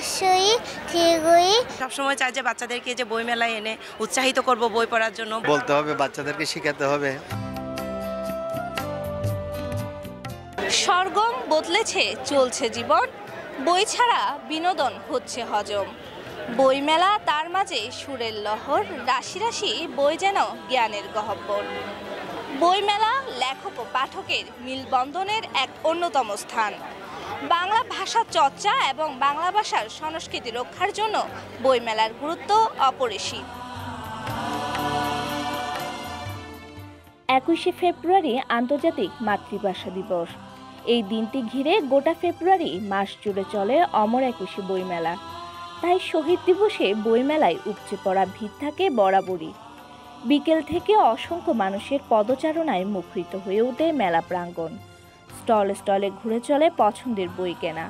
অবশ্যই ঠিকই সবসময় চাই যে বাচ্চাদেরকে যে বই মেলায় এনে উৎসাহিত করব বই পড়ার জন্য। বলতে হবে, বাচ্চাদেরকে শেখাতে হবে। সরগম বদলেছে, চলছে জীবন, বই ছাড়া বিনোদন হচ্ছে হজম। বইমেলা তার মাঝে সুরের লহর, রাশি রাশি বই যেন জ্ঞানের গহ্বর। বইমেলা লেখক ও পাঠকের মিলবন্ধনের এক অন্যতম স্থান। বাংলা ভাষা চর্চা এবং বাংলা ভাষার সংস্কৃতি রক্ষার জন্য বইমেলার গুরুত্ব অপরিসীম। 21শে ফেব্রুয়ারি আন্তর্জাতিক মাতৃভাষা দিবস। এই দিনটি ঘিরে গোটা ফেব্রুয়ারি মাস জুড়ে চলে অমর 21শে বইমেলা। তাই শহীদ দিবসে বইমেলায় উপচে পড়া ভিড় থাকে বরাবরই। বিকেল থেকে অসংখ্য মানুষের পদচারণায় মুখরিত হয়ে ওঠে মেলা প্রাঙ্গণ। স্টলে স্টলে ঘুরে চলে পছন্দের বই কেনা।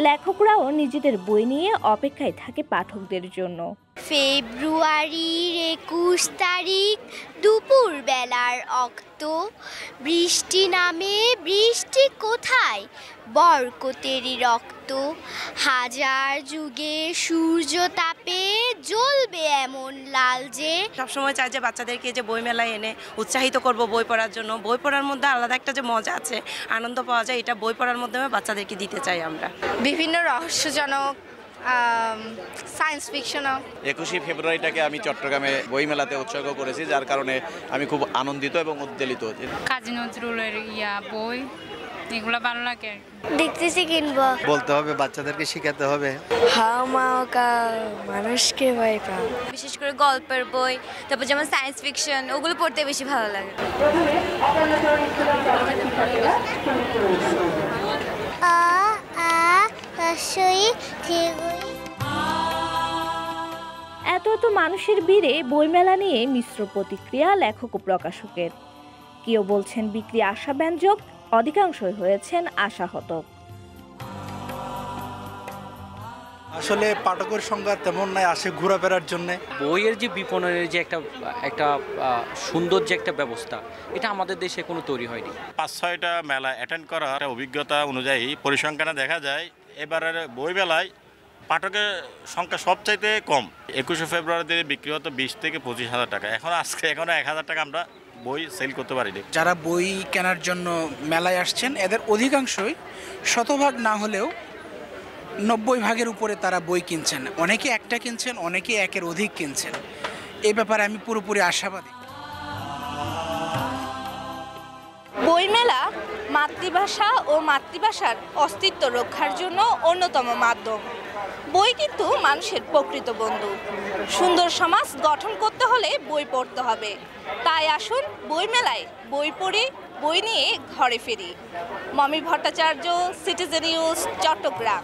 লেখকরাও নিজেদের বই নিয়ে অপেক্ষায় থাকে পাঠকদের জন্য। ফেব্রুয়ারির 21 তারিখ দুপুর বেলার অক্ত, বৃষ্টি নামে বৃষ্টি কোথায়, বরকতেরই রক্ত, হাজার যুগে সূর্য তাপে জ্বলবে এমন লাল যে। সবসময় চাই যে বাচ্চাদেরকে যে বই মেলায় এনে উৎসাহিত করব বই পড়ার জন্য। বই পড়ার মধ্যে আলাদা একটা যে মজা আছে, আনন্দ পাওয়া যায়, এটা বই পড়ার মাধ্যমে বাচ্চাদেরকে দিতে চাই আমরা। বিভিন্ন রহস্যজনক, সায়েন্স ফিকশনাল। 21শে ফেব্রুয়ারিটাকে আমি চট্টগ্রামে বইমেলাতে উৎসর্গ করেছি, যার কারণে আমি খুব আনন্দিত এবং উদ্বেলিত। কাজী নজরুলের বই এগুলো ভালো লাগে। দেখতেছি কিনবো। বলতে হবে, বাচ্চাদেরকে শেখাতে হবে। মানুষকে ভয় পাও। বিশেষ করে গল্পের বই, তারপর যেমন সায়েন্স ফিকশন, ওগুলো পড়তে বেশি ভালো লাগে। এত মানুষের ভিড়ে বইমেলা নিয়ে মিশ্র প্রতিক্রিয়া লেখক ও প্রকাশকের। কেউ বলছেন বিক্রি আশাব্যঞ্জক, অধিকাংশই হয়েছেন আশাহত। আসলে পাঠকের সংখ্যা তেমন নাই, আসে ঘোরাফেরার জন্য। বইয়ের যে বিপণনের যে একটা সুন্দর যে একটা ব্যবস্থা, এটা আমাদের দেশে কোনো তৈরি হয়নি। 5-6টা মেলা অ্যাটেন্ড করার অভিজ্ঞতা অনুযায়ী পরিসংখ্যানে দেখা যায় এবারের বই মেলায় পাঠকের সংখ্যা সবচাইতে কম। 21শে ফেব্রুয়ারিতে বিক্রি হতো 20 থেকে 25,000 টাকা। এখনো 1,000 টাকা আমরা বই সেল করতে পারিনি। যারা বই কেনার জন্য মেলায় আসছেন এদের অধিকাংশই, শতভাগ না হলেও 90 ভাগের উপরে তারা বই কিনছেন। অনেকে একটা কিনছেন, অনেকে একের অধিক কিনছেন। এই ব্যাপারে আমি পুরোপুরি আশাবাদী। বইমেলা মাতৃভাষা ও মাতৃভাষার অস্তিত্ব রক্ষার জন্য অন্যতম মাধ্যম। বই কিন্তু মানুষের প্রকৃত বন্ধু। সুন্দর সমাজ গঠন করতে হলে বই পড়তে হবে। তাই আসুন বইমেলায় বই পড়ি, বই নিয়ে ঘরে ফিরি। Momi Bhattacharya, citizen news, Chittagong.